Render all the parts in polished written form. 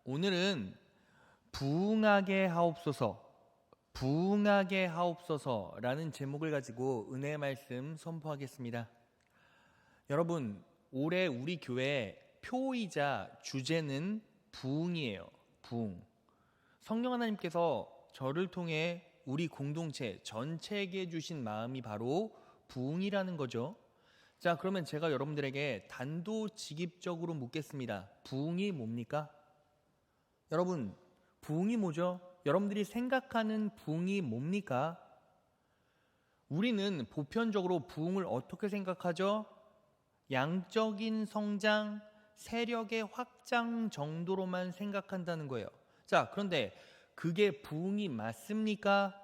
오늘은 부흥하게 하옵소서, 부흥하게 하옵소서라는 제목을 가지고 은혜의 말씀 선포하겠습니다. 여러분, 올해 우리 교회 표이자 주제는 부흥이에요. 부흥. 성령 하나님께서 저를 통해 우리 공동체 전체에게 주신 마음이 바로 부흥이라는 거죠. 자, 그러면 제가 여러분들에게 단도직입적으로 묻겠습니다. 부흥이 뭡니까? 여러분, 부흥이 뭐죠? 여러분들이 생각하는 부흥이 뭡니까? 우리는 보편적으로 부흥을 어떻게 생각하죠? 양적인 성장, 세력의 확장 정도로만 생각한다는 거예요. 자, 그런데 그게 부흥이 맞습니까?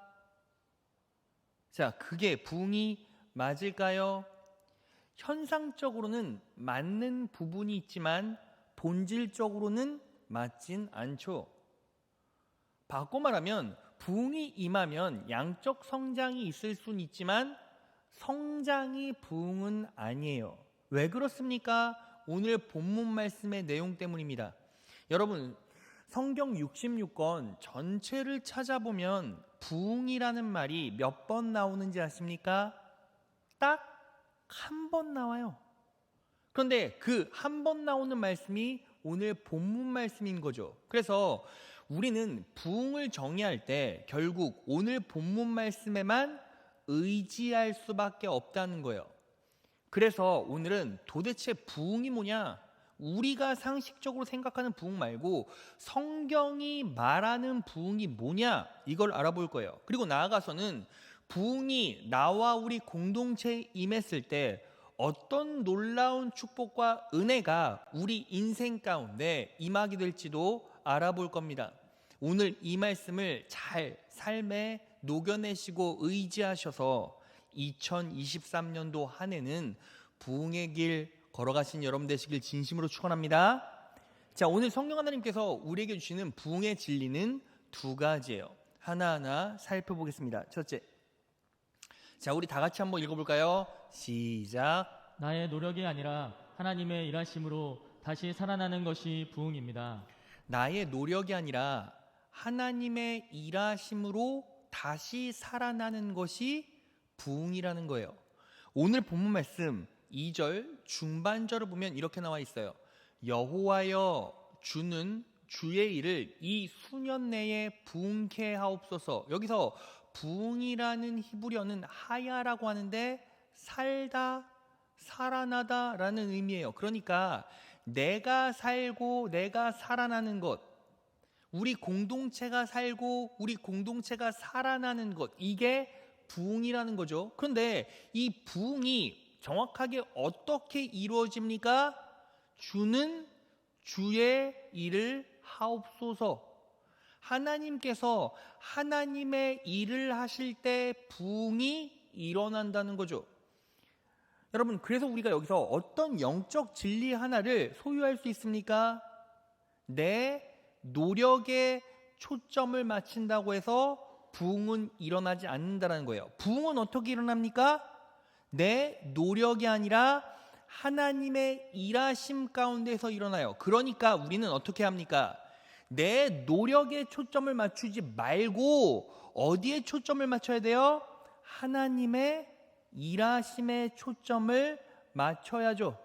자, 그게 부흥이 맞을까요? 현상적으로는 맞는 부분이 있지만 본질적으로는 맞진 않죠. 바꿔 말하면 부흥이 임하면 양적 성장이 있을 수는 있지만 성장이 부흥은 아니에요. 왜 그렇습니까? 오늘 본문 말씀의 내용 때문입니다. 여러분, 성경 66권 전체를 찾아보면 부흥이라는 말이 몇 번 나오는지 아십니까? 딱 한 번 나와요. 그런데 그 한 번 나오는 말씀이 오늘 본문 말씀인 거죠. 그래서 우리는 부흥을 정의할 때 결국 오늘 본문 말씀에만 의지할 수밖에 없다는 거예요. 그래서 오늘은 도대체 부흥이 뭐냐? 우리가 상식적으로 생각하는 부흥 말고 성경이 말하는 부흥이 뭐냐? 이걸 알아볼 거예요. 그리고 나아가서는 부흥이 나와 우리 공동체에 임했을 때 어떤 놀라운 축복과 은혜가 우리 인생 가운데 임하게 될지도 알아볼 겁니다. 오늘 이 말씀을 잘 삶에 녹여내시고 의지하셔서 2023년도 한 해는 부흥의 길 걸어가신 여러분 되시길 진심으로 축원합니다. 자, 오늘 성령 하나님께서 우리에게 주시는 부흥의 진리는 두 가지예요. 하나하나 살펴보겠습니다. 첫째, 자, 우리 다 같이 한번 읽어볼까요? 시작. 나의 노력이 아니라 하나님의 일하심으로 다시 살아나는 것이 부흥입니다. 나의 노력이 아니라 하나님의 일하심으로 다시 살아나는 것이 부흥이라는 거예요. 오늘 본문 말씀 2절 중반절을 보면 이렇게 나와 있어요. 여호와여 주는 주의 일을 이 수년 내에 부흥케 하옵소서. 여기서 부흥이라는 히브리어는 하야라고 하는데 살다, 살아나다 라는 의미예요. 그러니까 내가 살고 내가 살아나는 것, 우리 공동체가 살고 우리 공동체가 살아나는 것, 이게 부흥이라는 거죠. 그런데 이 부흥이 정확하게 어떻게 이루어집니까? 주는 주의 일을 하옵소서. 하나님께서 하나님의 일을 하실 때 부흥이 일어난다는 거죠. 여러분, 그래서 우리가 여기서 어떤 영적 진리 하나를 소유할 수 있습니까? 내 노력에 초점을 맞춘다고 해서 부흥은 일어나지 않는다는 거예요. 부흥은 어떻게 일어납니까? 내 노력이 아니라 하나님의 일하심 가운데서 일어나요. 그러니까 우리는 어떻게 합니까? 내 노력에 초점을 맞추지 말고 어디에 초점을 맞춰야 돼요? 하나님의 일하심에 초점을 맞춰야죠.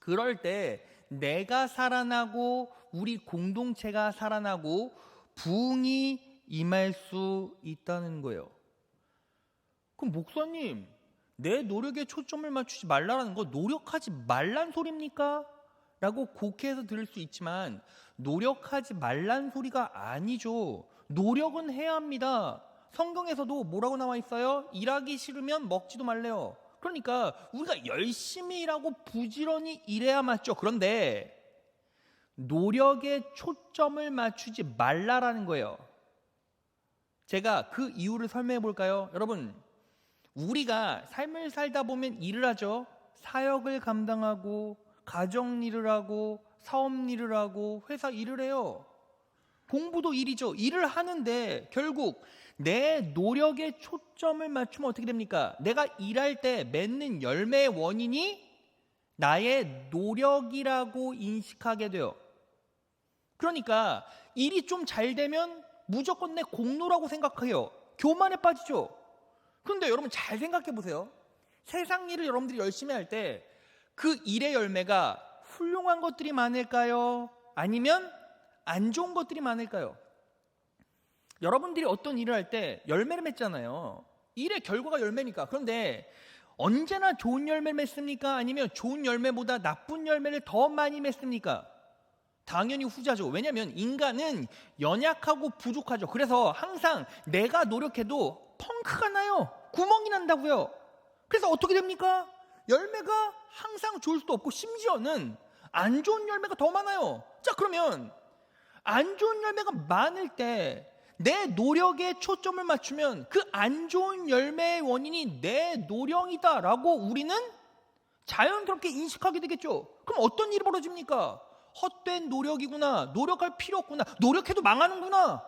그럴 때 내가 살아나고 우리 공동체가 살아나고 부흥이 임할 수 있다는 거예요. 그럼 목사님, 내 노력에 초점을 맞추지 말라는 거 노력하지 말란 소리입니까? 라고 곡해서 들을 수 있지만 노력하지 말란 소리가 아니죠. 노력은 해야 합니다. 성경에서도 뭐라고 나와 있어요? 일하기 싫으면 먹지도 말래요. 그러니까 우리가 열심히 일하고 부지런히 일해야 맞죠. 그런데 노력에 초점을 맞추지 말라라는 거예요. 제가 그 이유를 설명해 볼까요? 여러분, 우리가 삶을 살다 보면 일을 하죠. 사역을 감당하고 가정 일을 하고 사업 일을 하고 회사 일을 해요. 공부도 일이죠. 일을 하는데 결국 내 노력에 초점을 맞추면 어떻게 됩니까? 내가 일할 때 맺는 열매의 원인이 나의 노력이라고 인식하게 돼요. 그러니까 일이 좀 잘 되면 무조건 내 공로라고 생각해요. 교만에 빠지죠. 그런데 여러분 잘 생각해 보세요. 세상 일을 여러분들이 열심히 할 때 그 일의 열매가 훌륭한 것들이 많을까요? 아니면 안 좋은 것들이 많을까요? 여러분들이 어떤 일을 할 때 열매를 맺잖아요. 일의 결과가 열매니까. 그런데 언제나 좋은 열매를 맺습니까? 아니면 좋은 열매보다 나쁜 열매를 더 많이 맺습니까? 당연히 후자죠. 왜냐하면 인간은 연약하고 부족하죠. 그래서 항상 내가 노력해도 펑크가 나요. 구멍이 난다고요. 그래서 어떻게 됩니까? 열매가 항상 좋을 수도 없고 심지어는 안 좋은 열매가 더 많아요. 자, 그러면 안 좋은 열매가 많을 때 내 노력에 초점을 맞추면 그 안 좋은 열매의 원인이 내 노력이다라고 우리는 자연스럽게 인식하게 되겠죠. 그럼 어떤 일이 벌어집니까? 헛된 노력이구나. 노력할 필요 없구나. 노력해도 망하는구나.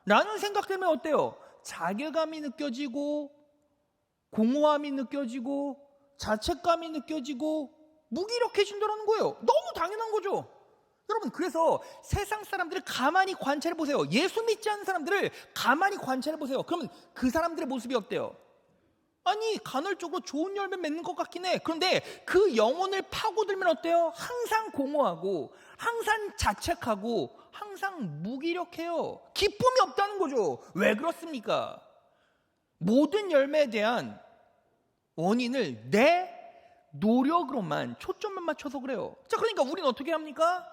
라는 생각 때문에 어때요? 자괴감이 느껴지고 공허함이 느껴지고 자책감이 느껴지고 무기력해진다는 거예요. 너무 당연한 거죠. 여러분, 그래서 세상 사람들을 가만히 관찰해 보세요. 예수 믿지 않는 사람들을 가만히 관찰해 보세요. 그러면 그 사람들의 모습이 어때요? 아니, 간헐적으로 좋은 열매 맺는 것 같긴 해. 그런데 그 영혼을 파고들면 어때요? 항상 공허하고 항상 자책하고 항상 무기력해요. 기쁨이 없다는 거죠. 왜 그렇습니까? 모든 열매에 대한 원인을 내 노력으로만 초점을 맞춰서 그래요. 자, 그러니까 우리는 어떻게 합니까?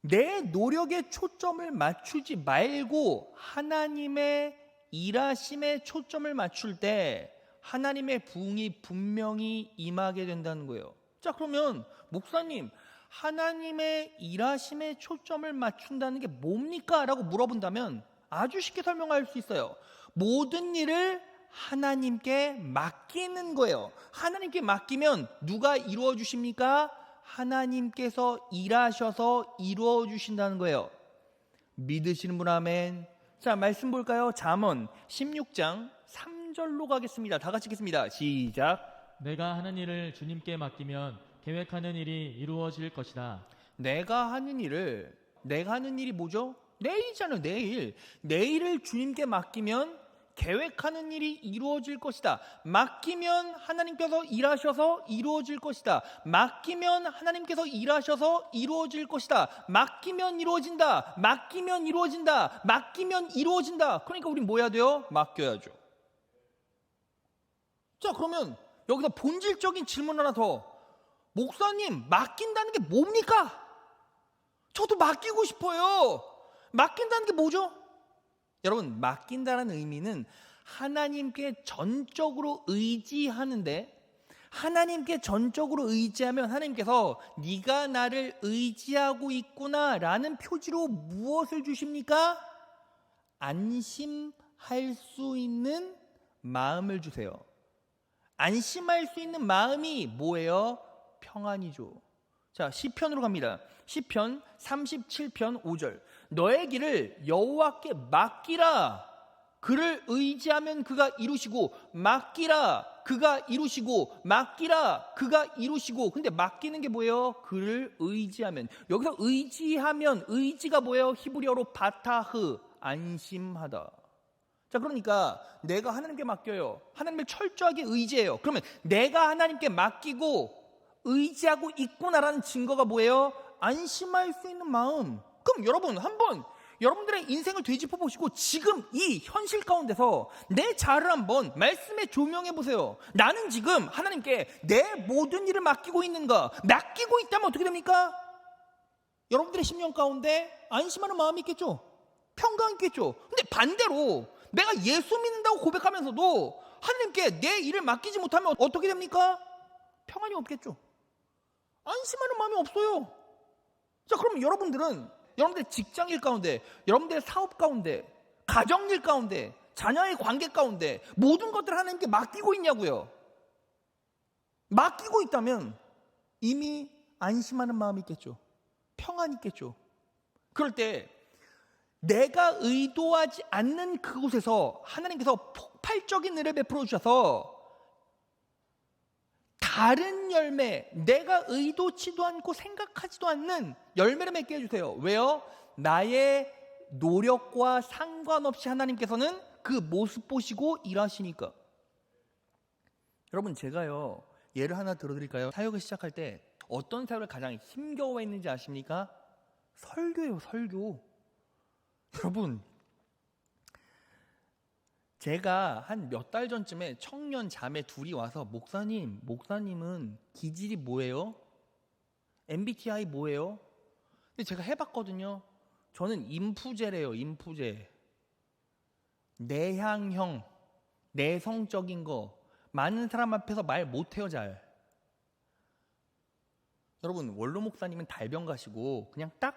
내 노력에 초점을 맞추지 말고 하나님의 일하심에 초점을 맞출 때 하나님의 부흥이 분명히 임하게 된다는 거예요. 자, 그러면 목사님, 하나님의 일하심에 초점을 맞춘다는 게 뭡니까? 라고 물어본다면 아주 쉽게 설명할 수 있어요. 모든 일을 하나님께 맡기는 거예요. 하나님께 맡기면 누가 이루어 주십니까? 하나님께서 일하셔서 이루어 주신다는 거예요. 믿으시는 분 아멘. 자, 말씀 볼까요? 잠언 16장 3절로 가겠습니다. 다 같이 읽겠습니다. 시작. 내가 하는 일을 주님께 맡기면 계획하는 일이 이루어질 것이다. 내가 하는 일이 뭐죠? 내일이잖아요. 내일을 주님께 맡기면 계획하는 일이 이루어질 것이다. 맡기면 하나님께서 일하셔서 이루어질 것이다. 맡기면 하나님께서 일하셔서 이루어질 것이다. 맡기면 이루어진다. 맡기면 이루어진다. 맡기면 이루어진다. 그러니까 우린 뭐 해야 돼요? 맡겨야죠. 자, 그러면 여기서 본질적인 질문 하나 더. 목사님, 맡긴다는 게 뭡니까? 저도 맡기고 싶어요. 맡긴다는 게 뭐죠? 여러분, 맡긴다는 의미는 하나님께 전적으로 의지하는데, 하나님께 전적으로 의지하면 하나님께서 네가 나를 의지하고 있구나 라는 표지로 무엇을 주십니까? 안심할 수 있는 마음을 주세요. 안심할 수 있는 마음이 뭐예요? 평안이죠. 자, 시편으로 갑니다. 시편 37편 5절. 너의 길을 여호와께 맡기라. 그를 의지하면 그가 이루시고, 맡기라 그가 이루시고, 맡기라 그가 이루시고. 근데 맡기는 게 뭐예요? 그를 의지하면. 여기서 의지하면, 의지가 뭐예요? 히브리어로 바타흐, 안심하다. 자, 그러니까 내가 하나님께 맡겨요. 하나님을 철저하게 의지해요. 그러면 내가 하나님께 맡기고 의지하고 있구나라는 증거가 뭐예요? 안심할 수 있는 마음. 그럼 여러분, 한번 여러분들의 인생을 되짚어 보시고 지금 이 현실 가운데서 내 자아를 한번 말씀에 조명해 보세요. 나는 지금 하나님께 내 모든 일을 맡기고 있는가? 맡기고 있다면 어떻게 됩니까? 여러분들의 심령 가운데 안심하는 마음이 있겠죠? 평강 있겠죠? 근데 반대로 내가 예수 믿는다고 고백하면서도 하나님께 내 일을 맡기지 못하면 어떻게 됩니까? 평안이 없겠죠? 안심하는 마음이 없어요. 자, 그럼 여러분들의 직장일 가운데, 여러분들의 사업 가운데, 가정일 가운데, 자녀의 관계 가운데 모든 것들을 하나님께 맡기고 있냐고요. 맡기고 있다면 이미 안심하는 마음이 있겠죠. 평안이 있겠죠. 그럴 때 내가 의도하지 않는 그곳에서 하나님께서 폭발적인 은혜를 베풀어 주셔서 다 다른 열매, 내가 의도치도 않고 생각하지도 않는 열매를 맺게 해주세요. 왜요? 나의 노력과 상관없이 하나님께서는 그 모습 보시고 일하시니까. 여러분, 제가요, 예를 하나 들어드릴까요? 사역을 시작할 때 어떤 사역을 가장 힘겨워했는지 아십니까? 설교예요, 설교. 여러분, 제가 한 몇 달 전쯤에 청년 자매 둘이 와서 목사님은 기질이 뭐예요? MBTI 뭐예요? 근데 제가 해봤거든요. 저는 인프제래요, 인프제. 내향형, 내성적인 거. 많은 사람 앞에서 말 못해요, 잘. 여러분, 원로 목사님은 달병 가시고 그냥 딱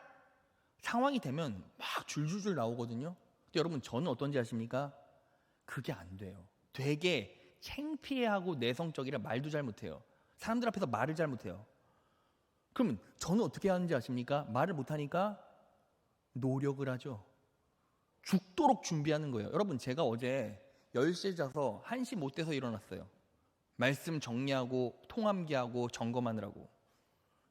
상황이 되면 막 줄줄줄 나오거든요. 근데 여러분, 저는 어떤지 아십니까? 그게 안 돼요. 되게 창피해하고 내성적이라 말도 잘 못해요. 사람들 앞에서 말을 잘 못해요. 그러면 저는 어떻게 하는지 아십니까? 말을 못하니까 노력을 하죠. 죽도록 준비하는 거예요. 여러분, 제가 어제 10시에 자서 1시 못 돼서 일어났어요. 말씀 정리하고 통함기하고 점검하느라고.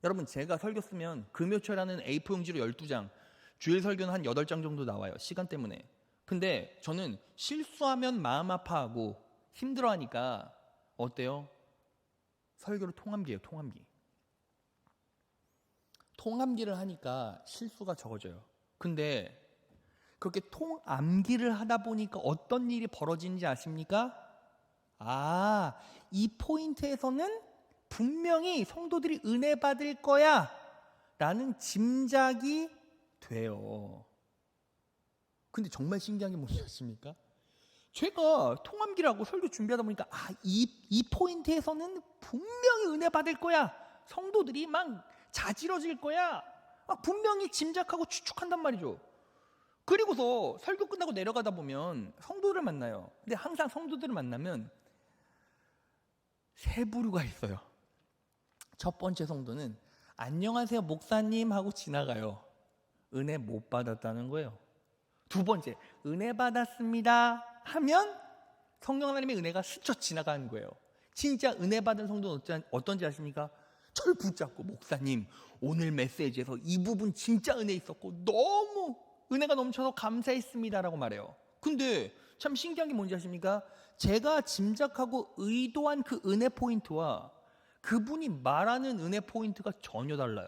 여러분, 제가 설교 쓰면 금요초라는 A4 용지로 12장, 주일 설교는 한 8장 정도 나와요. 시간 때문에. 근데 저는 실수하면 마음 아파하고 힘들어하니까 어때요? 설교를 통함기예요, 통함기. 통함기를 하니까 실수가 적어져요. 근데 그렇게 통암기를 하다 보니까 어떤 일이 벌어지는지 아십니까? 이 포인트에서는 분명히 성도들이 은혜 받을 거야 라는 짐작이 돼요. 근데 정말 신기한 게 뭔지 아십니까? 제가 통함기를 하고 설교 준비하다 보니까 이 포인트에서는 분명히 은혜 받을 거야, 성도들이 막 자지러질 거야, 분명히 짐작하고 추측한단 말이죠. 그리고서 설교 끝나고 내려가다 보면 성도들을 만나요. 근데 항상 성도들을 만나면 세 부류가 있어요. 첫 번째 성도는 안녕하세요 목사님 하고 지나가요. 은혜 못 받았다는 거예요. 두 번째, 은혜 받았습니다 하면 성령 하나님의 은혜가 스쳐 지나가는 거예요. 진짜 은혜 받은 성도는 어떤지 아십니까? 저를 붙잡고, 목사님 오늘 메시지에서 이 부분 진짜 은혜 있었고 너무 은혜가 넘쳐서 감사했습니다라고 말해요. 근데 참 신기한 게 뭔지 아십니까? 제가 짐작하고 의도한 그 은혜 포인트와 그분이 말하는 은혜 포인트가 전혀 달라요.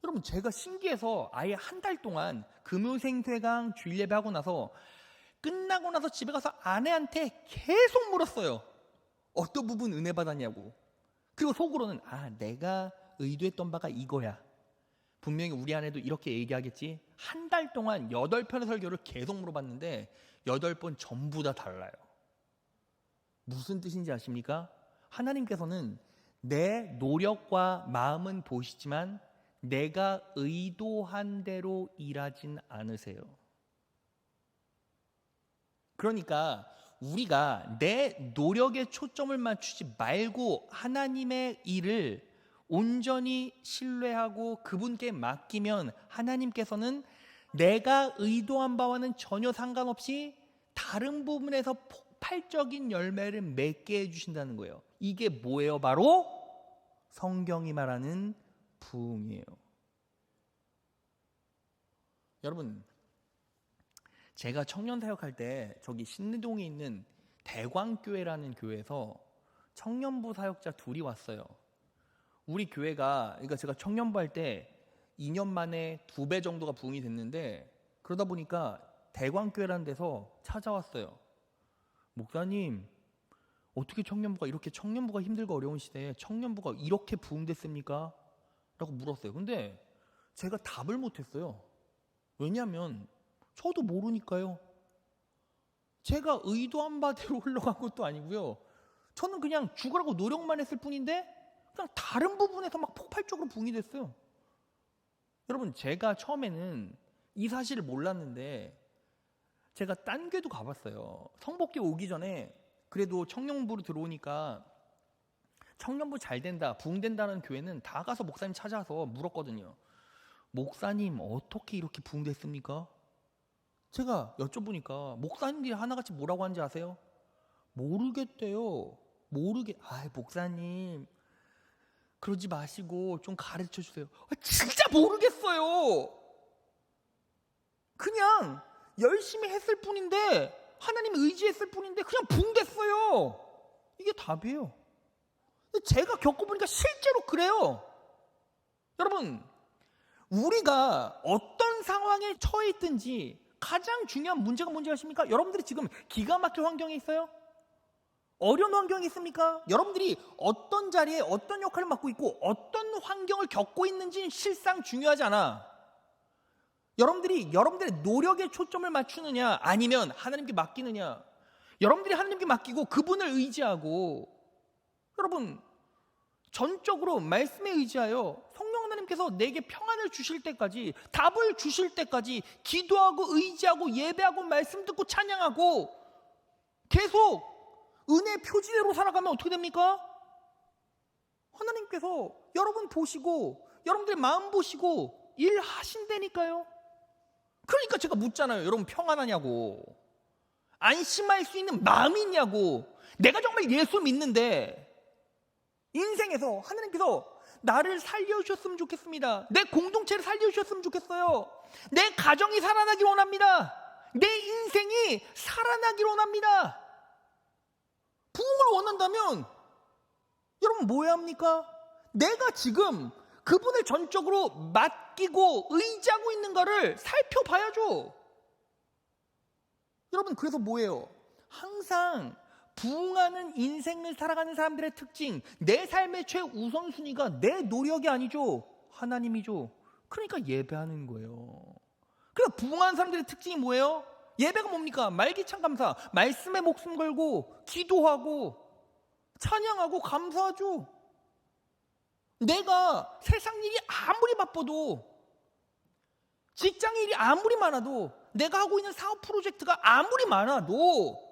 여러분, 제가 신기해서 아예 한 달 동안 금요생태강 주일 예배하고 나서 끝나고 나서 집에 가서 아내한테 계속 물었어요. 어떤 부분 은혜 받았냐고. 그리고 속으로는 내가 의도했던 바가 이거야. 분명히 우리 아내도 이렇게 얘기하겠지. 한 달 동안 8편의 설교를 계속 물어봤는데 8번 전부 다 달라요. 무슨 뜻인지 아십니까? 하나님께서는 내 노력과 마음은 보시지만 내가 의도한 대로 일하진 않으세요. 그러니까 우리가 내 노력에 초점을 맞추지 말고 하나님의 일을 온전히 신뢰하고 그분께 맡기면 하나님께서는 내가 의도한 바와는 전혀 상관없이 다른 부분에서 폭발적인 열매를 맺게 해주신다는 거예요. 이게 뭐예요? 바로 성경이 말하는 부흥이에요. 여러분, 제가 청년 사역할 때 저기 신내동에 있는 대광교회라는 교회에서 청년부 사역자 둘이 왔어요. 우리 교회가, 그러니까 제가 청년부 할 때 2년 만에 2배 정도가 부흥이 됐는데, 그러다 보니까 대광교회라는 데서 찾아왔어요. 목사님, 어떻게 청년부가 힘들고 어려운 시대에 청년부가 이렇게 부흥됐습니까? 라고 물었어요. 근데 제가 답을 못했어요. 왜냐하면 저도 모르니까요. 제가 의도한 바대로 흘러간 것도 아니고요. 저는 그냥 죽으라고 노력만 했을 뿐인데 그냥 다른 부분에서 막 폭발적으로 부흥이 됐어요. 여러분, 제가 처음에는 이 사실을 몰랐는데 제가 딴 교회도 가봤어요. 성복교 오기 전에 그래도 청년부로 들어오니까 청년부 잘 된다, 부흥된다는 교회는 다 가서 목사님 찾아서 물었거든요. 목사님, 어떻게 이렇게 부흥됐습니까? 제가 여쭤보니까 목사님들이 하나같이 뭐라고 하는지 아세요? 모르겠대요. 목사님 그러지 마시고 좀 가르쳐 주세요. 진짜 모르겠어요. 그냥 열심히 했을 뿐인데, 하나님 의지했을 뿐인데 그냥 붕 됐어요. 이게 답이에요. 제가 겪어보니까 실제로 그래요. 여러분, 우리가 어떤 상황에 처해 있든지 가장 중요한 문제가 뭔지 아십니까? 여러분들이 지금 기가 막힌 환경에 있어요? 어려운 환경이 있습니까? 여러분들이 어떤 자리에 어떤 역할을 맡고 있고 어떤 환경을 겪고 있는지는 실상 중요하지 않아. 여러분들이 여러분들의 노력에 초점을 맞추느냐 아니면 하나님께 맡기느냐. 여러분들이 하나님께 맡기고 그분을 의지하고, 여러분 전적으로 말씀에 의지하여 성령 하나님께서 내게 평안을 주실 때까지, 답을 주실 때까지 기도하고 의지하고 예배하고 말씀 듣고 찬양하고 계속 은혜의 표지대로 살아가면 어떻게 됩니까? 하나님께서 여러분 보시고 여러분들의 마음 보시고 일하신다니까요. 그러니까 제가 묻잖아요. 여러분 평안하냐고, 안심할 수 있는 마음이 있냐고. 내가 정말 예수 믿는데 인생에서 하나님께서 나를 살려주셨으면 좋겠습니다. 내 공동체를 살려주셨으면 좋겠어요. 내 가정이 살아나길 원합니다. 내 인생이 살아나길 원합니다. 부흥을 원한다면 여러분 뭐 해야 합니까? 내가 지금 그분을 전적으로 맡기고 의지하고 있는가를 살펴봐야죠. 여러분 그래서 뭐예요? 항상 부흥하는 인생을 살아가는 사람들의 특징, 내 삶의 최우선순위가 내 노력이 아니죠. 하나님이죠. 그러니까 예배하는 거예요. 그래서 부흥하는 사람들의 특징이 뭐예요? 예배가 뭡니까? 말기찬 감사, 말씀에 목숨 걸고 기도하고 찬양하고 감사하죠. 내가 세상 일이 아무리 바빠도, 직장 일이 아무리 많아도, 내가 하고 있는 사업 프로젝트가 아무리 많아도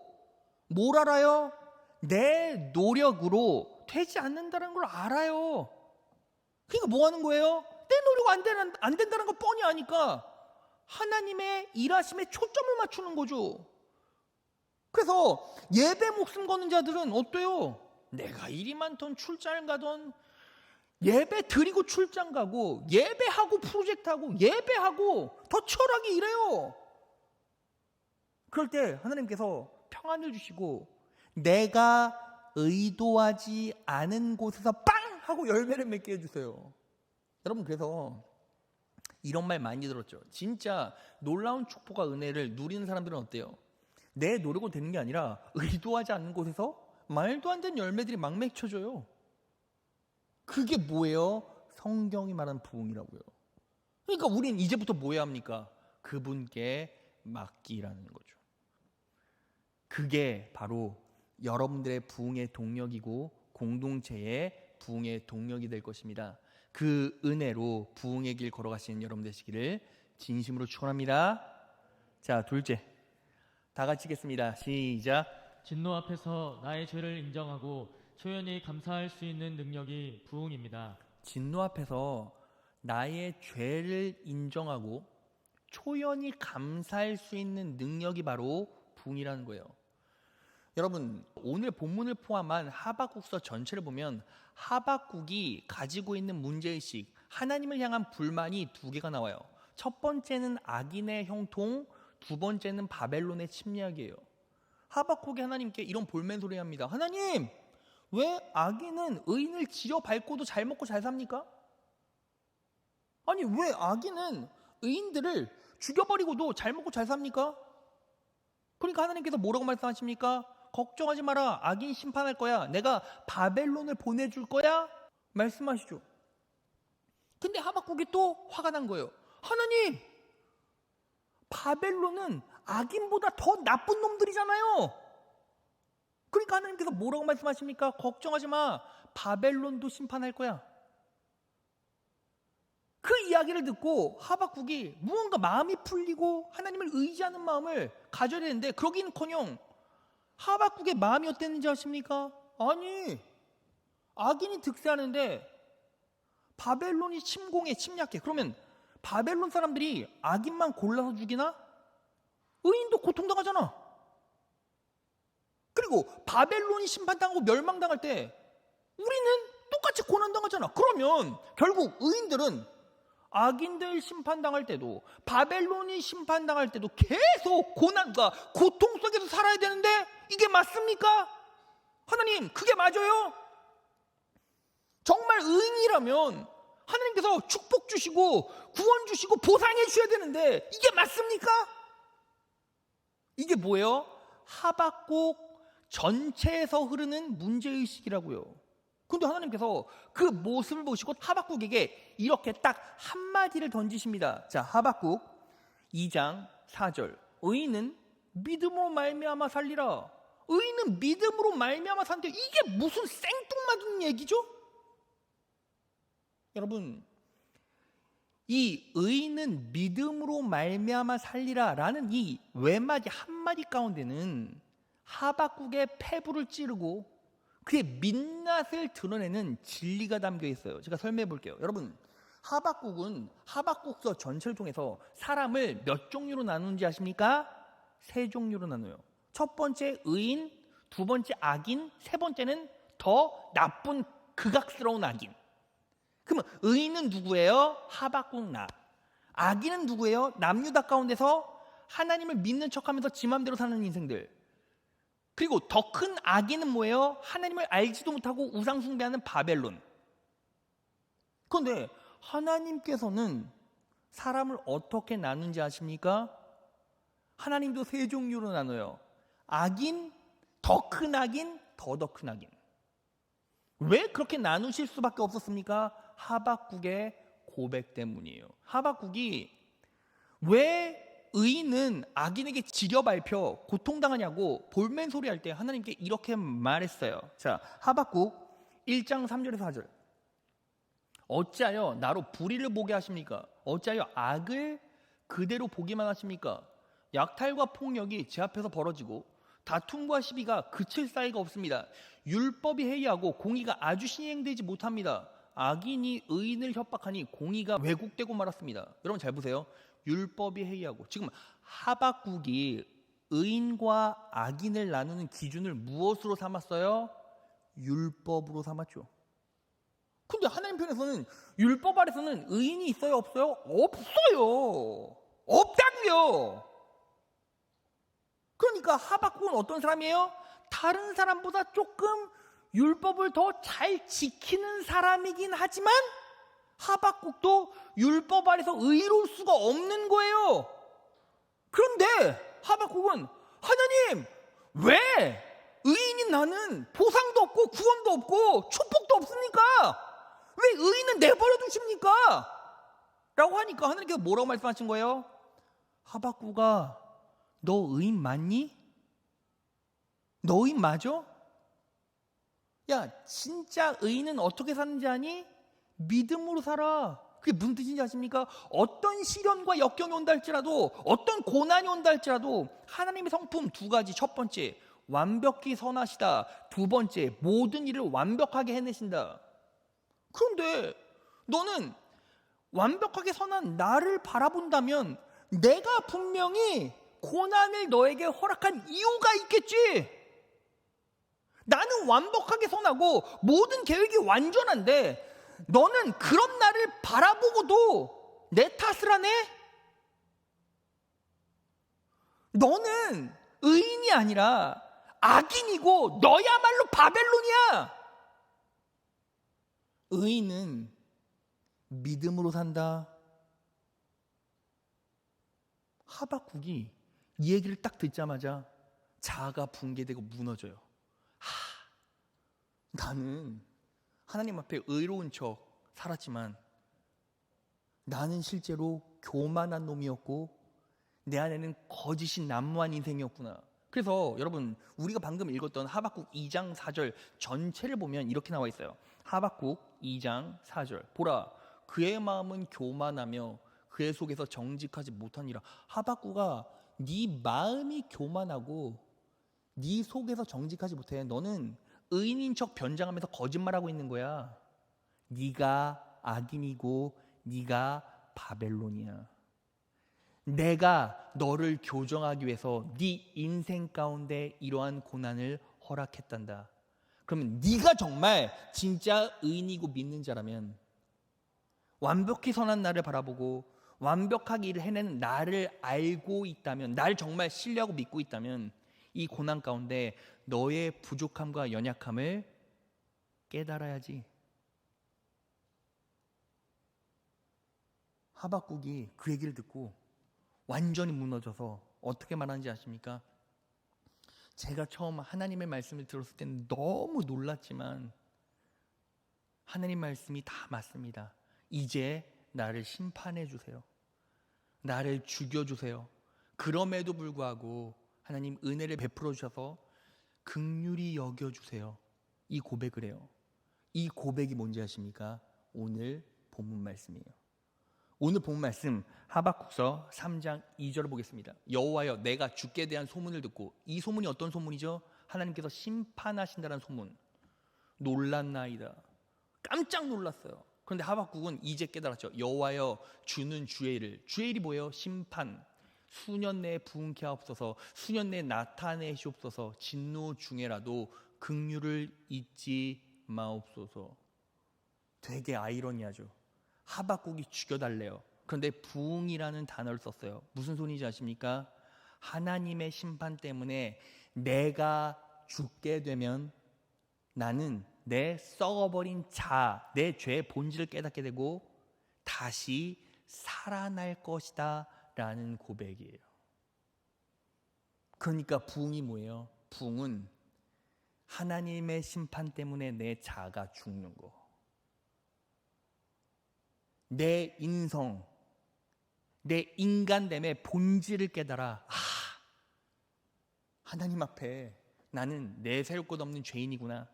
뭘 알아요? 내 노력으로 되지 않는다는 걸 알아요. 그러니까 뭐 하는 거예요? 내 노력 안 된다는 거 뻔히 아니까 하나님의 일하심에 초점을 맞추는 거죠. 그래서 예배 목숨 거는 자들은 어때요? 내가 일이 많던 출장을 가던 예배 드리고 출장 가고 예배하고 프로젝트하고 예배하고 더 치열하게 일해요. 그럴 때 하나님께서 평안을 주시고 내가 의도하지 않은 곳에서 빵! 하고 열매를 맺게 해주세요. 여러분 그래서 이런 말 많이 들었죠. 진짜 놀라운 축복과 은혜를 누리는 사람들은 어때요? 내 노력으로 되는 게 아니라 의도하지 않는 곳에서 말도 안 되는 열매들이 막 맺혀져요. 그게 뭐예요? 성경이 말하는 부흥이라고요. 그러니까 우린 이제부터 뭐 해야 합니까? 그분께 맡기라는 거죠. 그게 바로 여러분들의 부흥의 동력이고 공동체의 부흥의 동력이 될 것입니다. 그 은혜로 부흥의 길 걸어가시는 여러분 되시기를 진심으로 축원합니다. 자, 둘째, 다 같이 읽겠습니다. 시작. 진노 앞에서 나의 죄를 인정하고 초연히 감사할 수 있는 능력이 부흥입니다. 진노 앞에서 나의 죄를 인정하고 초연히 감사할 수 있는 능력이 바로 부흥이라는 거예요. 여러분 오늘 본문을 포함한 하박국서 전체를 보면 하박국이 가지고 있는 문제의식, 하나님을 향한 불만이 두 개가 나와요. 첫 번째는 악인의 형통, 두 번째는 바벨론의 침략이에요. 하박국이 하나님께 이런 볼멘 소리 합니다. 하나님, 왜 악인은 의인을 지려 밟고도 잘 먹고 잘 삽니까? 아니 왜 악인은 의인들을 죽여버리고도 잘 먹고 잘 삽니까? 그러니까 하나님께서 뭐라고 말씀하십니까? 걱정하지 마라. 악인 심판할 거야. 내가 바벨론을 보내줄 거야. 말씀하시죠. 근데 하박국이 또 화가 난 거예요. 하나님, 바벨론은 악인보다 더 나쁜 놈들이잖아요. 그러니까 하나님께서 뭐라고 말씀하십니까? 걱정하지 마. 바벨론도 심판할 거야. 그 이야기를 듣고 하박국이 무언가 마음이 풀리고 하나님을 의지하는 마음을 가져야 되는데 그러기는커녕 하박국의 마음이 어땠는지 아십니까? 아니, 악인이 득세하는데 바벨론이 침략해. 그러면 바벨론 사람들이 악인만 골라서 죽이나? 의인도 고통당하잖아. 그리고 바벨론이 심판당하고 멸망당할 때 우리는 똑같이 고난당하잖아. 그러면 결국 의인들은 악인들 심판당할 때도 바벨론이 심판당할 때도 계속 고난과 고통 속에서 살아야 되는데 이게 맞습니까? 하나님, 그게 맞아요? 정말 의인이라면 하나님께서 축복 주시고 구원 주시고 보상해 주셔야 되는데 이게 맞습니까? 이게 뭐예요? 하박국 전체에서 흐르는 문제의식이라고요. 근데 하나님께서 그 모습을 보시고 하박국에게 이렇게 딱 한마디를 던지십니다. 자, 하박국 2장 4절. 의인은 믿음으로 말미암아 살리라. 의인은 믿음으로 말미암아 사는데 이게 무슨 생뚱맞은 얘기죠? 여러분, 이 의인은 믿음으로 말미암아 살리라라는 이 외마디 한마디 가운데는 하박국의 폐부를 찌르고 그의 민낯을 드러내는 진리가 담겨 있어요. 제가 설명해 볼게요. 여러분, 하박국은 하박국서 전체를 통해서 사람을 몇 종류로 나누는지 아십니까? 3종류로 나눠요. 첫 번째 의인, 두 번째 악인, 세 번째는 더 나쁜 극악스러운 악인. 그러면 의인은 누구예요? 하박국 나. 악인은 누구예요? 남유다 가운데서 하나님을 믿는 척하면서 지 맘대로 사는 인생들. 그리고 더 큰 악인은 뭐예요? 하나님을 알지도 못하고 우상 숭배하는 바벨론. 그런데 하나님께서는 사람을 어떻게 나누는지 아십니까? 하나님도 3종류로 나눠요. 악인, 더 큰 악인, 더 큰 악인. 왜 그렇게 나누실 수밖에 없었습니까? 하박국의 고백 때문이에요. 하박국이 왜 의인은 악인에게 지려 밟혀 고통당하냐고 볼멘 소리 할 때 하나님께 이렇게 말했어요. 자, 하박국 1장 3절에서 4절. 어찌하여 나로 불의를 보게 하십니까? 어찌하여 악을 그대로 보기만 하십니까? 약탈과 폭력이 제 앞에서 벌어지고 다툼과 시비가 그칠 사이가 없습니다. 율법이 해이하고 공의가 아주 시행되지 못합니다. 악인이 의인을 협박하니 공의가 왜곡되고 말았습니다. 여러분 잘 보세요. 율법이 해이하고, 지금 하박국이 의인과 악인을 나누는 기준을 무엇으로 삼았어요? 율법으로 삼았죠. 근데 하나님 편에서는 율법 아래서는 의인이 있어요, 없어요? 없어요. 없다고요. 그러니까 하박국은 어떤 사람이에요? 다른 사람보다 조금 율법을 더 잘 지키는 사람이긴 하지만 하박국도 율법 아래서 의로울 수가 없는 거예요. 그런데 하박국은 하나님, 왜 의인인 나는 보상도 없고 구원도 없고 축복도 없습니까? 왜 의인은 내버려 두십니까? 라고 하니까 하나님께서 뭐라고 말씀하신 거예요? 하박국아, 너 의인 맞니? 너 의인 맞아? 야, 진짜 의인은 어떻게 사는지 아니? 믿음으로 살아. 그게 무슨 뜻인지 아십니까? 어떤 시련과 역경이 온다 할지라도, 어떤 고난이 온다 할지라도 하나님의 성품 2가지. 첫 번째, 완벽히 선하시다. 두 번째, 모든 일을 완벽하게 해내신다. 그런데 너는 완벽하게 선한 나를 바라본다면 내가 분명히 고난을 너에게 허락한 이유가 있겠지. 나는 완벽하게 선하고 모든 계획이 완전한데 너는 그런 나를 바라보고도 내 탓을 하네? 너는 의인이 아니라 악인이고 너야말로 바벨론이야. 의인은 믿음으로 산다. 하박국이 이 얘기를 딱 듣자마자 자아가 붕괴되고 무너져요. 나는 하나님 앞에 의로운 척 살았지만 나는 실제로 교만한 놈이었고 내 안에는 거짓이 난무한 인생이었구나. 그래서 여러분, 우리가 방금 읽었던 하박국 2장 4절 전체를 보면 이렇게 나와 있어요. 하박국 2장 4절. 보라, 그의 마음은 교만하며 그의 속에서 정직하지 못하니라. 하박국아, 네 마음이 교만하고 네 속에서 정직하지 못해. 너는 의인인 척 변장하면서 거짓말하고 있는 거야. 네가 악인이고 네가 바벨론이야. 내가 너를 교정하기 위해서 네 인생 가운데 이러한 고난을 허락했단다. 그러면 네가 정말 진짜 의인이고 믿는 자라면, 완벽히 선한 나를 바라보고 완벽하게 일을 해내는 나를 알고 있다면, 나를 정말 신뢰하고 믿고 있다면, 이 고난 가운데 너의 부족함과 연약함을 깨달아야지. 하박국이 그 얘기를 듣고 완전히 무너져서 어떻게 말하는지 아십니까? 제가 처음 하나님의 말씀을 들었을 때는 너무 놀랐지만 하나님 말씀이 다 맞습니다. 이제 나를 심판해 주세요. 나를 죽여주세요. 그럼에도 불구하고 하나님 은혜를 베풀어 주셔서 긍휼히 여겨주세요. 이 고백을 해요. 이 고백이 뭔지 아십니까? 오늘 본문 말씀이에요. 오늘 본문 말씀 하박국서 3장 2절을 보겠습니다. 여호와여, 내가 주께 대한 소문을 듣고, 이 소문이 어떤 소문이죠? 하나님께서 심판하신다는 소문. 놀랐나이다. 깜짝 놀랐어요. 그런데 하박국은 이제 깨달았죠. 여호와여, 주는 주의 일. 주의 일이 뭐예요? 심판. 수년 내에 부흥케 하옵소서. 수년 내에 나타내시옵소서. 진노 중에라도 긍휼을 잊지 마옵소서. 되게 아이러니하죠. 하박국이 죽여달래요. 그런데 부흥이라는 단어를 썼어요. 무슨 소리인지 아십니까? 하나님의 심판 때문에 내가 죽게 되면 나는 내 썩어버린 자, 내 죄의 본질을 깨닫게 되고 다시 살아날 것이다 라는 고백이에요. 그러니까 부흥이 뭐예요? 부흥은 하나님의 심판 때문에 내 자가 죽는 거. 내 인성, 내 인간됨의 본질을 깨달아. 하나님 앞에 나는 내세울 것 없는 죄인이구나.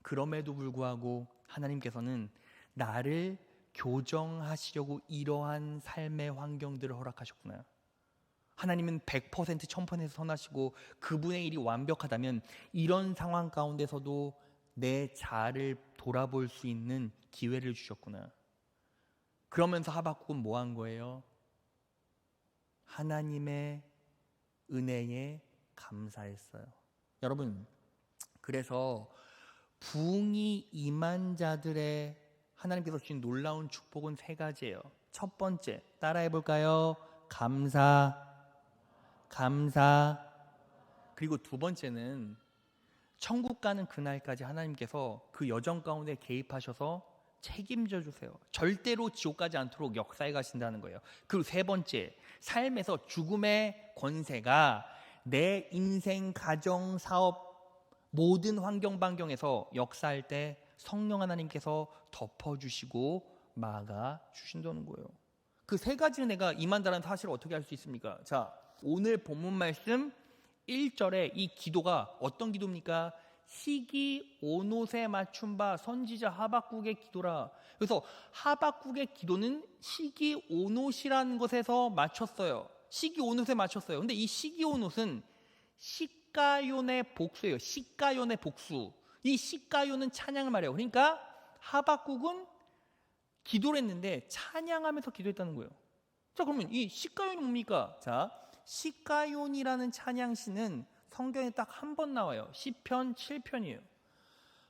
그럼에도 불구하고 하나님께서는 나를 교정하시려고 이러한 삶의 환경들을 허락하셨구나. 하나님은 100% 1000% 선하시고 그분의 일이 완벽하다면 이런 상황 가운데서도 내 자아를 돌아볼 수 있는 기회를 주셨구나. 그러면서 하박국은 뭐 한 거예요? 하나님의 은혜에 감사했어요. 여러분, 그래서 부흥이 임한 자들의 하나님께서 주신 놀라운 축복은 3가지예요. 첫 번째, 따라해 볼까요? 감사. 그리고 두 번째는 천국 가는 그날까지 하나님께서 그 여정 가운데 개입하셔서 책임져 주세요. 절대로 지옥 가지 않도록 역사해 가신다는 거예요. 그리고 세 번째, 삶에서 죽음의 권세가 내 인생, 가정, 사업 모든 환경 반경에서 역사할 때 성령 하나님께서 덮어주시고 막아주신다는 거예요. 그 3가지는 내가 임한다는 사실을 어떻게 알 수 있습니까? 자, 오늘 본문 말씀 1절에 이 기도가 어떤 기도입니까? 시기 온옷에 맞춘 바 선지자 하박국의 기도라. 그래서 하박국의 기도는 시기 온옷이라는 것에서 맞췄어요. 시기 온옷에 맞췄어요. 근데 이 시기 온옷은 시가연의 복수예요. 시가연의 복수. 이 시가연은 찬양을 말해요. 그러니까 하박국은 기도를 했는데 찬양하면서 기도했다는 거예요. 자, 그러면 이 시가연이 뭡니까? 자, 시가연이라는 찬양시는 성경에 딱 한 번 나와요. 시편 7편이에요.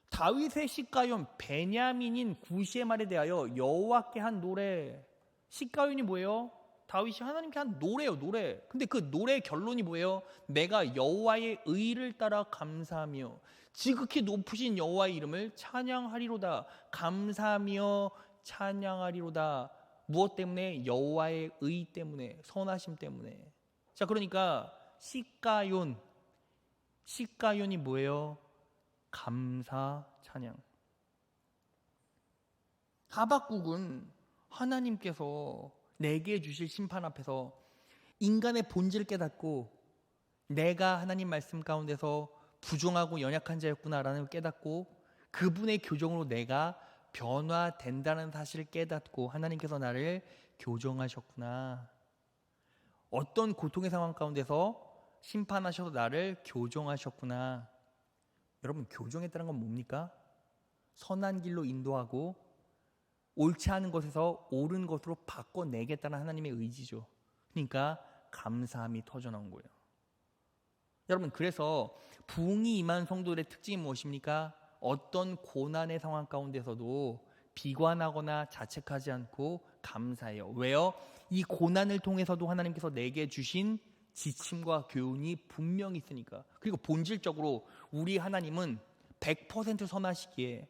다윗의 시가연, 베냐민인 구시의 말에 대하여 여호와께 한 노래. 시가연이 뭐예요? 다윗이 하나님께 한 노래예요, 노래. 근데 그 노래의 결론이 뭐예요? 내가 여호와의 의를 따라 감사하며 지극히 높으신 여호와의 이름을 찬양하리로다. 감사하며 찬양하리로다. 무엇 때문에? 여호와의 의 때문에, 선하심 때문에. 자, 그러니까 시가연이 뭐예요? 감사 찬양. 하박국은 하나님께서 내게 주실 심판 앞에서 인간의 본질을 깨닫고 내가 하나님 말씀 가운데서 부정하고 연약한 자였구나라는 걸 깨닫고 그분의 교정으로 내가 변화된다는 사실을 깨닫고 하나님께서 나를 교정하셨구나. 어떤 고통의 상황 가운데서 심판하셔서 나를 교정하셨구나. 여러분, 교정했다는 건 뭡니까? 선한 길로 인도하고 옳지 않은 것에서 옳은 것으로 바꿔내겠다는 하나님의 의지죠. 그러니까 감사함이 터져나온 거예요. 여러분, 그래서 부흥이 임한 성도들의 특징이 무엇입니까? 어떤 고난의 상황 가운데서도 비관하거나 자책하지 않고 감사해요. 왜요? 이 고난을 통해서도 하나님께서 내게 주신 지침과 교훈이 분명히 있으니까. 그리고 본질적으로 우리 하나님은 100% 선하시기에,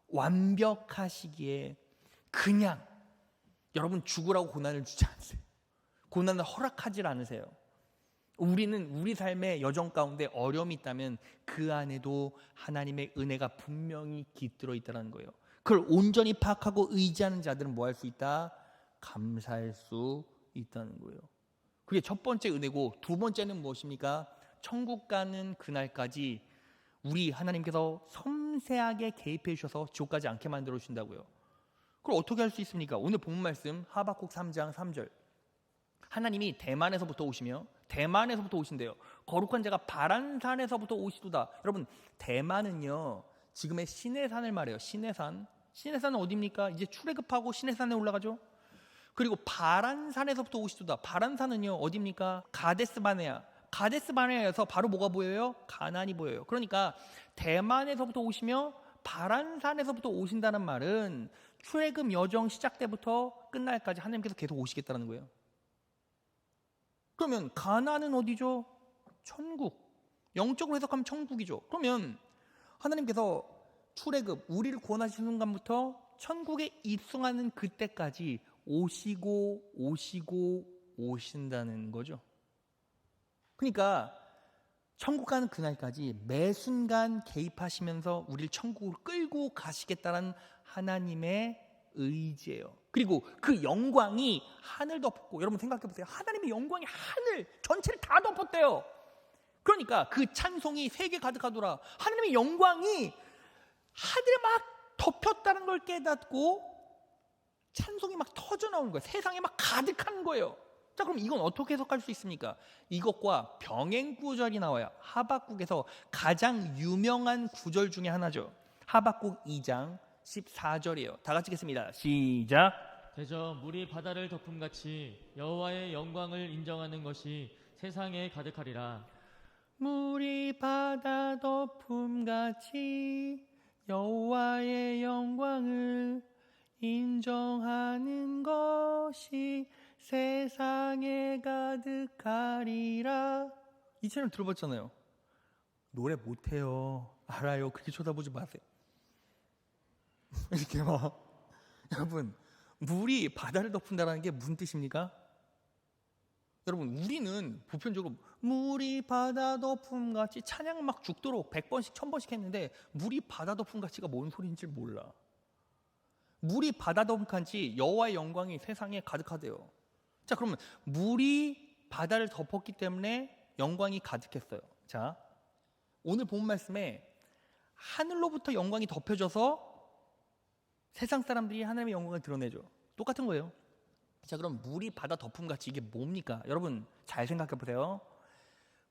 완벽하시기에 그냥 여러분 죽으라고 고난을 주지 않으세요. 고난을 허락하지 않으세요. 우리는 우리 삶의 여정 가운데 어려움이 있다면 그 안에도 하나님의 은혜가 분명히 깃들어 있다는 거예요. 그걸 온전히 파악하고 의지하는 자들은 뭐 할 수 있다? 감사할 수 있다는 거예요. 그게 첫 번째 은혜고, 두 번째는 무엇입니까? 천국 가는 그날까지 우리 하나님께서 섬세하게 개입해 주셔서 지옥까지 않게 만들어 주신다고요. 그걸 어떻게 할 수 있습니까? 오늘 본문 말씀 하박국 3장 3절. 하나님이 대만에서부터 오시며, 대만에서부터 오신대요. 거룩한 자가 바란산에서부터 오시도다. 여러분, 대만은요 지금의 시내산을 말해요. 시내산. 시내산은 어디입니까? 이제 출애굽하고 시내산에 올라가죠. 그리고 바란산에서부터 오시도다. 바란산은요 어디입니까? 가데스바네아. 가데스바네아에서 바로 뭐가 보여요? 가나안이 보여요. 그러니까 대만에서부터 오시며 바란산에서부터 오신다는 말은 출애굽 여정 시작 때부터 끝날까지 하나님께서 계속 오시겠다는 거예요. 그러면 가나안은 어디죠? 천국. 영적으로 해석하면 천국이죠. 그러면 하나님께서 출애굽, 우리를 구원하시는 순간부터 천국에 입성하는 그때까지 오신다는 거죠. 그러니까 천국 가는 그날까지 매 순간 개입하시면서 우리를 천국으로 끌고 가시겠다는 하나님의 의지예요. 그리고 그 영광이 하늘 덮었고, 여러분 생각해 보세요. 하나님의 영광이 하늘 전체를 다 덮었대요. 그러니까 그 찬송이 세계 가득하더라. 하나님의 영광이 하늘에 막 덮였다는 걸 깨닫고 찬송이 막 터져 나오는 거예요. 세상에 막 가득한 거예요. 자, 그럼 이건 어떻게 해석할 수 있습니까? 이것과 병행 구절이 나와요. 하박국에서 가장 유명한 구절 중에 하나죠. 하박국 2장 14절이에요. 다 같이 읽겠습니다. 시작. 대저 물이 바다를 덮음같이 여호와의 영광을 인정하는 것이 세상에 가득하리라. 물이 바다 덮음같이 여호와의 영광을 인정하는 것이 세상에 가득하리라. 이 채널 들어봤잖아요. 노래 못해요. 알아요. 그렇게 쳐다보지 마세요. 이렇게 막. 여러분, 물이 바다를 덮는다는 게 무슨 뜻입니까? 여러분, 우리는 보편적으로 물이 바다 덮음같이 찬양 막 죽도록 100번씩 1000번씩 했는데 물이 바다 덮음같이가 뭔 소리인지 몰라. 물이 바다 덮음같이 여호와의 영광이 세상에 가득하대요. 자, 그러면 물이 바다를 덮었기 때문에 영광이 가득했어요. 자, 오늘 본 말씀에 하늘로부터 영광이 덮여져서 세상 사람들이 하나님의 영광을 드러내죠. 똑같은 거예요. 자, 그럼 물이 바다 덮음같이 이게 뭡니까? 여러분 잘 생각해 보세요.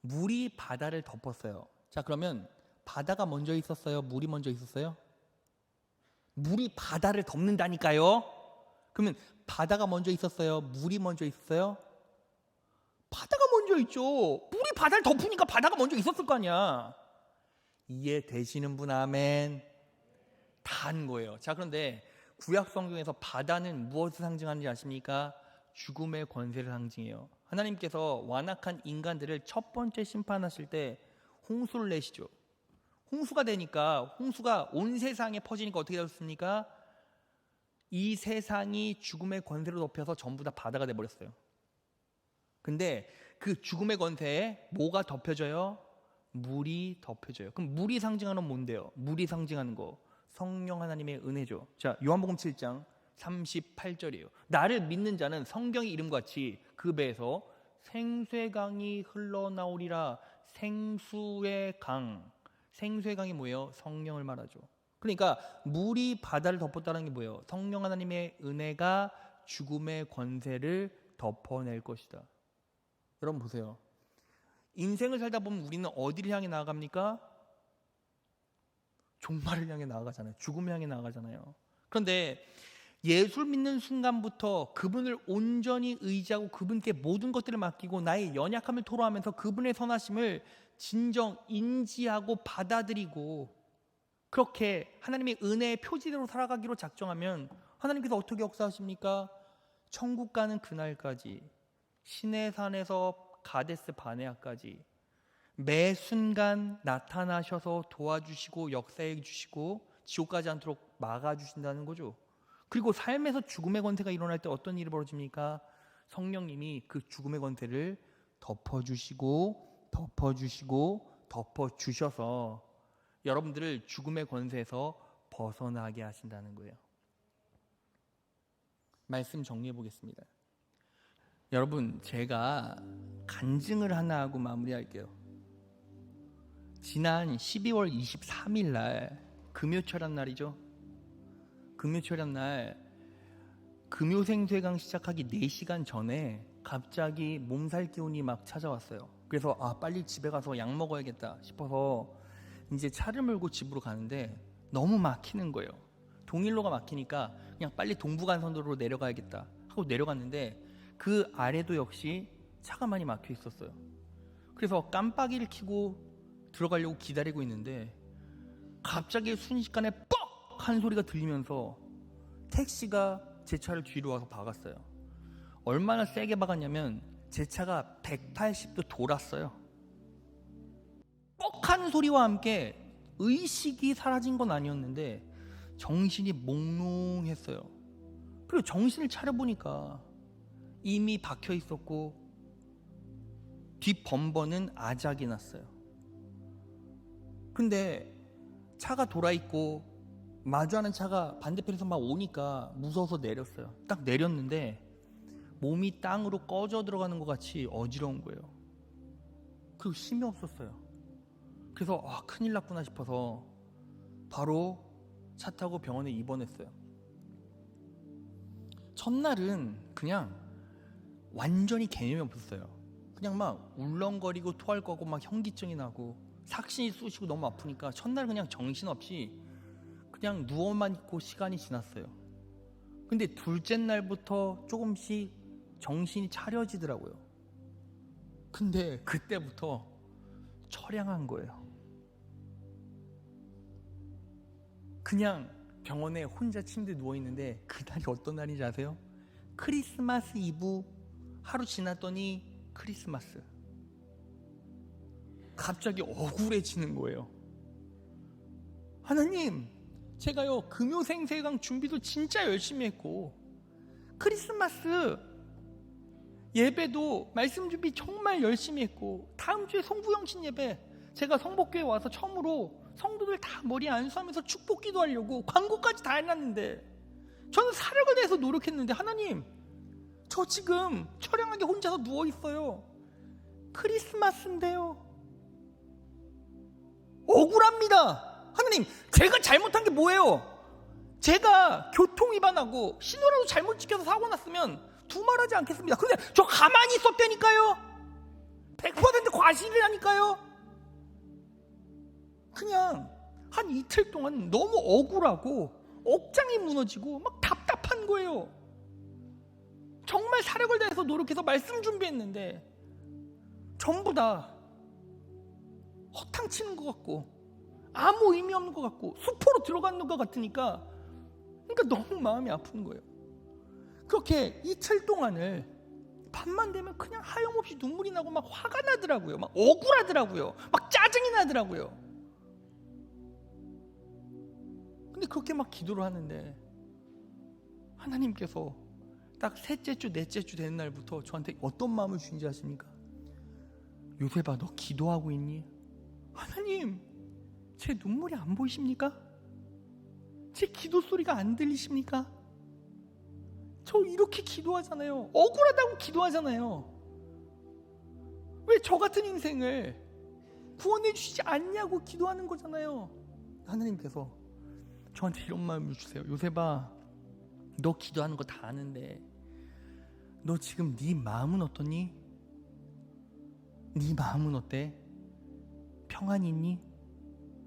물이 바다를 덮었어요. 자, 그러면 바다가 먼저 있었어요? 물이 먼저 있었어요? 물이 바다를 덮는다니까요. 그러면 바다가 먼저 있었어요? 물이 먼저 있었어요? 바다가 먼저 있죠. 물이 바다를 덮으니까 바다가 먼저 있었을 거 아니야. 이해되시는 분 아멘. 다 한 거예요. 자, 그런데 구약 성경에서 바다는 무엇을 상징하는지 아십니까? 죽음의 권세를 상징해요. 하나님께서 완악한 인간들을 첫 번째 심판하실 때 홍수를 내시죠. 홍수가 되니까, 홍수가 온 세상에 퍼지니까 어떻게 되었습니까? 이 세상이 죽음의 권세로 덮여서 전부 다 바다가 돼버렸어요. 근데 그 죽음의 권세에 뭐가 덮여져요? 물이 덮여져요. 그럼 물이 상징하는 뭔데요? 물이 상징하는 거 성령 하나님의 은혜죠. 자, 요한복음 7장 38절이에요. 나를 믿는 자는 성경의 이름같이 그 배에서 생수의 강이 흘러나오리라. 생수의 강. 생수의 강이 뭐예요? 성령을 말하죠. 그러니까 물이 바다를 덮었다는 게 뭐예요? 성령 하나님의 은혜가 죽음의 권세를 덮어낼 것이다. 여러분 보세요. 인생을 살다 보면 우리는 어디를 향해 나아갑니까? 종말을 향해 나아가잖아요. 죽음을 향해 나아가잖아요. 그런데 예수를 믿는 순간부터 그분을 온전히 의지하고 그분께 모든 것들을 맡기고 나의 연약함을 토로하면서 그분의 선하심을 진정 인지하고 받아들이고 그렇게 하나님의 은혜의 표지대로 살아가기로 작정하면 하나님께서 어떻게 역사하십니까? 천국 가는 그날까지 시내산에서 가데스 바네아까지 매 순간 나타나셔서 도와주시고 역사해 주시고 지옥 가지 않도록 막아주신다는 거죠. 그리고 삶에서 죽음의 권세가 일어날 때 어떤 일이 벌어집니까? 성령님이 그 죽음의 권세를 덮어주시고 덮어주셔서 여러분들을 죽음의 권세에서 벗어나게 하신다는 거예요. 말씀 정리해 보겠습니다. 여러분, 제가 간증을 하나 하고 마무리할게요. 지난 12월 23일 날 금요철한 날이죠. 금요철한 날 금요생쇄강 시작하기 4시간 전에 갑자기 몸살 기운이 막 찾아왔어요. 그래서 빨리 집에 가서 약 먹어야겠다 싶어서 이제 차를 몰고 집으로 가는데 너무 막히는 거예요. 동일로가 막히니까 그냥 빨리 동부간선도로 내려가야겠다 하고 내려갔는데 그 아래도 역시 차가 많이 막혀 있었어요. 그래서 깜빡이를 켜고 들어가려고 기다리고 있는데 갑자기 순식간에 뻑! 한 소리가 들리면서 택시가 제 차를 뒤로 와서 박았어요. 얼마나 세게 박았냐면 제 차가 180도 돌았어요. 뻑! 하는 소리와 함께 의식이 사라진 건 아니었는데 정신이 몽롱했어요. 그리고 정신을 차려보니까 이미 박혀 있었고 뒷 범버는 아작이 났어요. 근데 차가 돌아있고 마주하는 차가 반대편에서 막 오니까 무서워서 내렸어요. 딱 내렸는데 몸이 땅으로 꺼져 들어가는 것 같이 어지러운 거예요. 그리고 힘이 없었어요. 그래서 큰일 났구나 싶어서 바로 차 타고 병원에 입원했어요. 첫날은 그냥 완전히 개념이 없었어요. 그냥 막 울렁거리고 토할 거고 막 현기증이 나고 삭신이 쑤시고 너무 아프니까 첫날 그냥 정신없이 그냥 누워만 있고 시간이 지났어요. 근데 둘째 날부터 조금씩 정신이 차려지더라고요. 근데 그때부터 처량한 거예요. 그냥 병원에 혼자 침대에 누워있는데 그날이 어떤 날인지 아세요? 크리스마스 이브 하루 지났더니 크리스마스. 갑자기 억울해지는 거예요. 하나님, 제가요 금요생쇄강 준비도 진짜 열심히 했고 크리스마스 예배도 말씀 준비 정말 열심히 했고 다음 주에 성부영신 예배 제가 성복교회 와서 처음으로 성도들 다 머리 안수하면서 축복 기도하려고 광고까지 다 해놨는데 저는 사력을 내서 노력했는데 하나님, 저 지금 처량하게 혼자서 누워있어요. 크리스마스인데요. 억울합니다. 하나님, 제가 잘못한 게 뭐예요? 제가 교통위반하고 신호라도 잘못 지켜서 사고 났으면 두말하지 않겠습니다. 근데 저 가만히 있었다니까요. 100% 과실이라니까요. 그냥 한 이틀 동안 너무 억울하고 억장이 무너지고 막 답답한 거예요. 정말 사력을 다해서 노력해서 말씀 준비했는데 전부 다 허탕치는 것 같고 아무 의미 없는 것 같고 수포로 들어가는 것 같으니까 그러니까 너무 마음이 아픈 거예요. 그렇게 이틀 동안을 밤만 되면 그냥 하염없이 눈물이 나고 막 화가 나더라고요. 막 억울하더라고요. 막 짜증이 나더라고요. 근데 그렇게 막 기도를 하는데 하나님께서 딱 셋째 주, 넷째 주 되는 날부터 저한테 어떤 마음을 주신지 아십니까? 요셉아, 너 기도하고 있니? 하나님, 제 눈물이 안 보이십니까? 제 기도 소리가 안 들리십니까? 저 이렇게 기도하잖아요. 억울하다고 기도하잖아요. 왜 저 같은 인생을 구원해 주시지 않냐고 기도하는 거잖아요. 하나님께서 저한테 이런 마음을 주세요. 요셉아, 너 기도하는 거 다 아는데 너 지금 네 마음은 어떠니? 네 마음은 어때? 평안이 있니?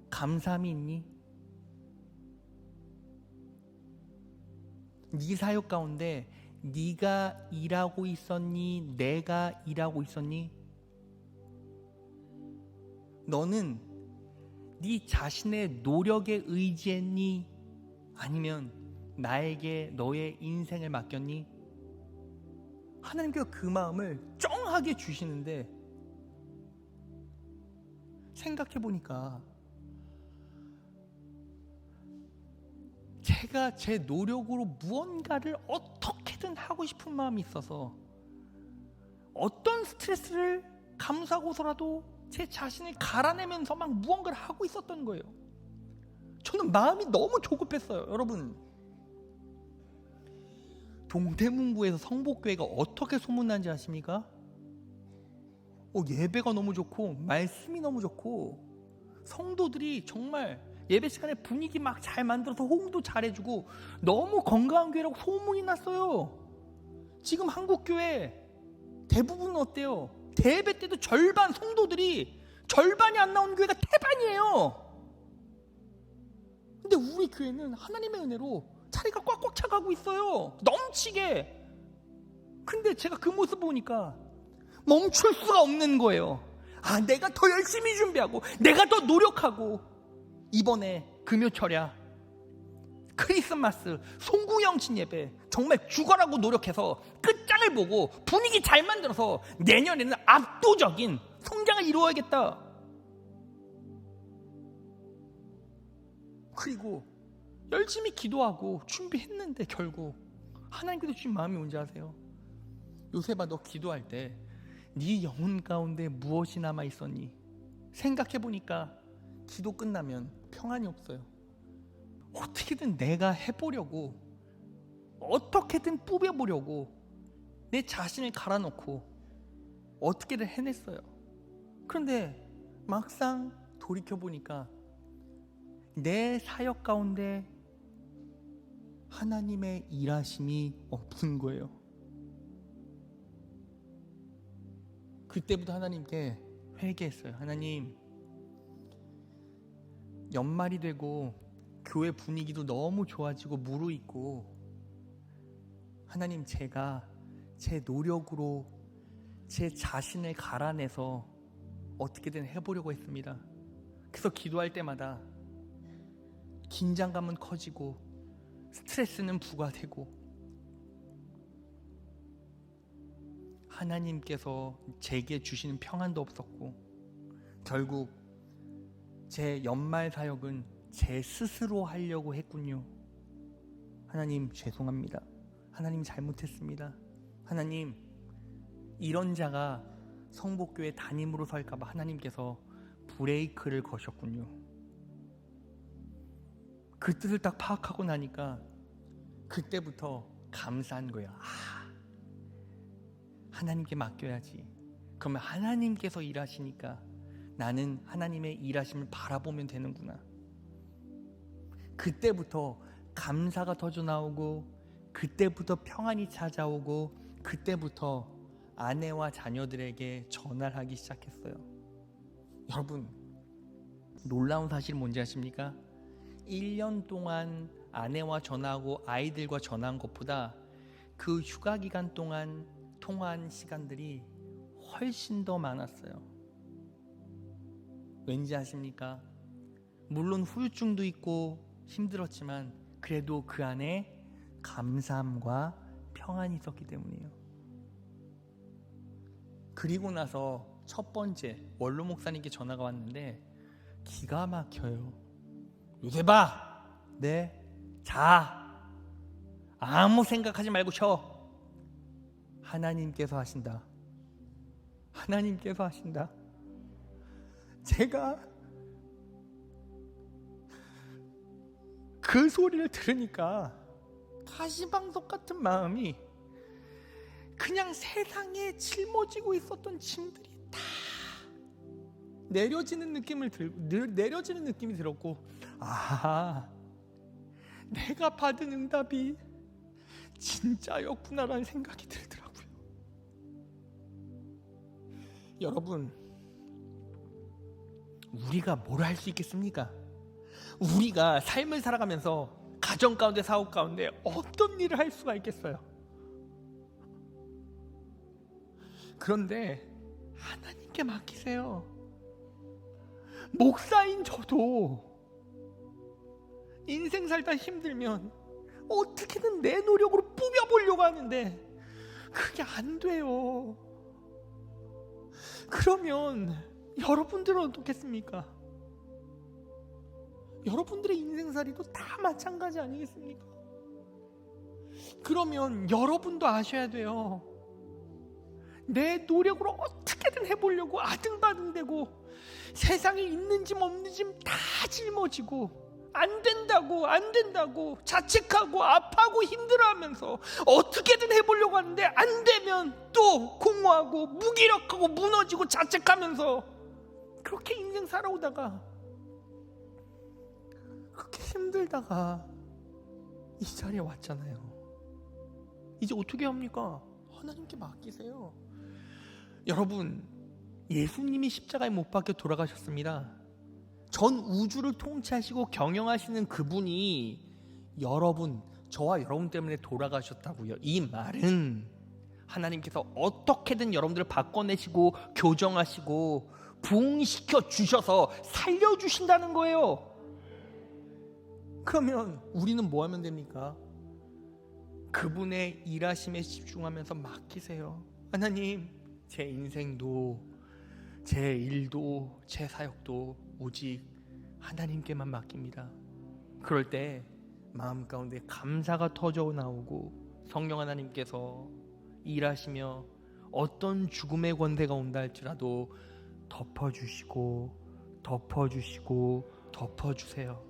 감사함이 있니? 네 사역 가운데 네가 일하고 있었니? 내가 일하고 있었니? 너는 네 자신의 노력에 의지했니? 아니면 나에게 너의 인생을 맡겼니? 하나님께서 그 마음을 쩡하게 주시는데 생각해보니까 제가 제 노력으로 무언가를 어떻게든 하고 싶은 마음이 있어서 어떤 스트레스를 감수하고서라도 제 자신을 갈아내면서 막 무언가를 하고 있었던 거예요. 저는 마음이 너무 조급했어요. 여러분, 동대문구에서 성복교회가 어떻게 소문난지 아십니까? 예배가 너무 좋고 말씀이 너무 좋고 성도들이 정말 예배 시간에 분위기 막 잘 만들어서 호응도 잘해주고 너무 건강한 교회라고 소문이 났어요. 지금 한국교회 대부분 어때요? 대예배 때도 절반 성도들이 절반이 안 나온 교회가 태반이에요. 근데 우리 교회는 하나님의 은혜로 자리가 꽉꽉 차가고 있어요. 넘치게. 근데 제가 그 모습 보니까 멈출 수가 없는 거예요. 내가 더 열심히 준비하고 내가 더 노력하고 이번에 금요철야 크리스마스 송구영신 예배 정말 죽어라고 노력해서 끝장을 보고 분위기 잘 만들어서 내년에는 압도적인 성장을 이루어야겠다. 그리고 열심히 기도하고 준비했는데 결국 하나님께서 주신 마음이 뭔지 아세요? 요셉아, 너 기도할 때 네 영혼 가운데 무엇이 남아 있었니? 생각해보니까 기도 끝나면 평안이 없어요. 어떻게든 내가 해보려고, 어떻게든 뿌려보려고 내 자신을 갈아놓고 어떻게든 해냈어요. 그런데 막상 돌이켜보니까 내 사역 가운데 하나님의 일하심이 없는 거예요. 그때부터 하나님께 회개했어요. 하나님, 연말이 되고 교회 분위기도 너무 좋아지고 무르익고, 하나님, 제가 제 노력으로 제 자신을 갈아내서 어떻게든 해보려고 했습니다. 그래서 기도할 때마다 긴장감은 커지고 스트레스는 부과되고, 하나님께서 제게 주시는 평안도 없었고, 결국 제 연말 사역은 제 스스로 하려고 했군요. 하나님, 죄송합니다. 하나님, 잘못했습니다. 하나님, 이런 자가 성복교회 담임으로 설까봐 하나님께서 브레이크를 거셨군요. 그 뜻을 딱 파악하고 나니까 그때부터 감사한 거예요. 하나님께 맡겨야지. 그러면 하나님께서 일하시니까 나는 하나님의 일하심을 바라보면 되는구나. 그때부터 감사가 터져나오고, 그때부터 평안이 찾아오고, 그때부터 아내와 자녀들에게 전화를 하기 시작했어요. 여러분, 놀라운 사실은 뭔지 아십니까? 1년 동안 아내와 전화하고 아이들과 전화한 것보다 그 휴가 기간 동안 통화한 시간들이 훨씬 더 많았어요. 왠지 아십니까? 물론 후유증도 있고 힘들었지만 그래도 그 안에 감사함과 평안이 있었기 때문이에요. 그리고 나서 첫 번째 원로 목사님께 전화가 왔는데 기가 막혀요. 요셉아, 네, 자, 아무 생각하지 말고 쉬어. 하나님께서 하신다. 하나님께서 하신다. 제가 그 소리를 들으니까 가시방석 같은 마음이, 그냥 세상에 짊어지고 있었던 짐들이 다 내려지는 느낌이 들었고, 내가 받은 응답이 진짜였구나라는 생각이 들더라고요. 여러분, 우리가 뭘 할 수 있겠습니까? 우리가 삶을 살아가면서 가정 가운데, 사업 가운데 어떤 일을 할 수가 있겠어요? 그런데 하나님께 맡기세요. 목사인 저도 인생 살다 힘들면 어떻게든 내 노력으로 뿌려보려고 하는데 그게 안 돼요. 그러면 여러분들은 어떻겠습니까? 여러분들의 인생살이도 다 마찬가지 아니겠습니까? 그러면 여러분도 아셔야 돼요. 내 노력으로 어떻게든 해보려고 아등바등되고 세상에 있는 짐 없는 짐 다 짊어지고 안 된다고 자책하고 아파하고 힘들어하면서 어떻게든 해보려고 하는데 안 되면 또 공허하고 무기력하고 무너지고 자책하면서 그렇게 인생 살아오다가 그렇게 힘들다가 이 자리에 왔잖아요. 이제 어떻게 합니까? 하나님께 맡기세요. 여러분, 예수님이 십자가에 못 박혀 돌아가셨습니다. 전 우주를 통치하시고 경영하시는 그분이 여러분, 저와 여러분 때문에 돌아가셨다고요. 이 말은 하나님께서 어떻게든 여러분들을 바꿔내시고 교정하시고 부흥시켜 주셔서 살려주신다는 거예요. 그러면 우리는 뭐 하면 됩니까? 그분의 일하심에 집중하면서 맡기세요. 하나님, 제 인생도 제 일도 제 사역도 오직 하나님께만 맡깁니다. 그럴 때 마음 가운데 감사가 터져 나오고 성령 하나님께서 일하시며 어떤 죽음의 권세가 온다 할지라도 덮어주시고 덮어주세요.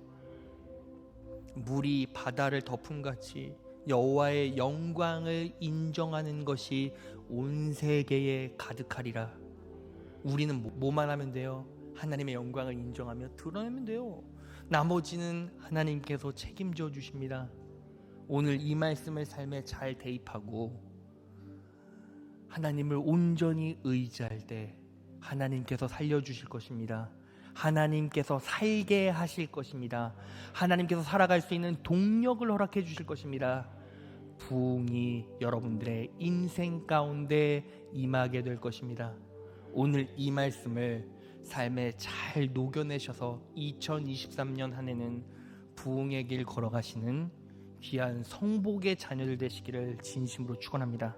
물이 바다를 덮음같이 여호와의 영광을 인정하는 것이 온 세계에 가득하리라. 우리는 뭐만 하면 돼요? 하나님의 영광을 인정하며 드러내면 돼요. 나머지는 하나님께서 책임져 주십니다. 오늘 이 말씀을 삶에 잘 대입하고 하나님을 온전히 의지할 때 하나님께서 살려주실 것입니다. 하나님께서 살게 하실 것입니다. 하나님께서 살아갈 수 있는 동력을 허락해 주실 것입니다. 부흥이 여러분들의 인생 가운데 임하게 될 것입니다. 오늘 이 말씀을 삶에 잘 녹여내셔서 2023년 한 해는 부흥의 길 걸어가시는 귀한 성복의 자녀들 되시기를 진심으로 축원합니다.